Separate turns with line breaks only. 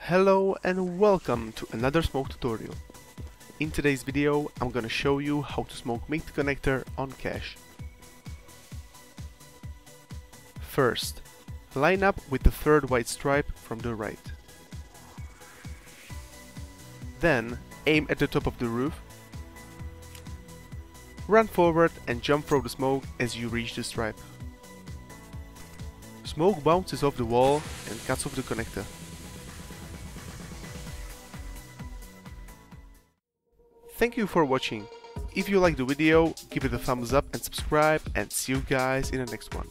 Hello and welcome to another smoke tutorial. In today's video I'm gonna show you how to smoke make the connector on cache. First, line up with the third white stripe from the right. Then aim at the top of the roof. Run forward and jump through the smoke as you reach the stripe. Smoke bounces off the wall and cuts off the connector. Thank you for watching. If you liked the video, give it a thumbs up and subscribe, and see you guys in the next one.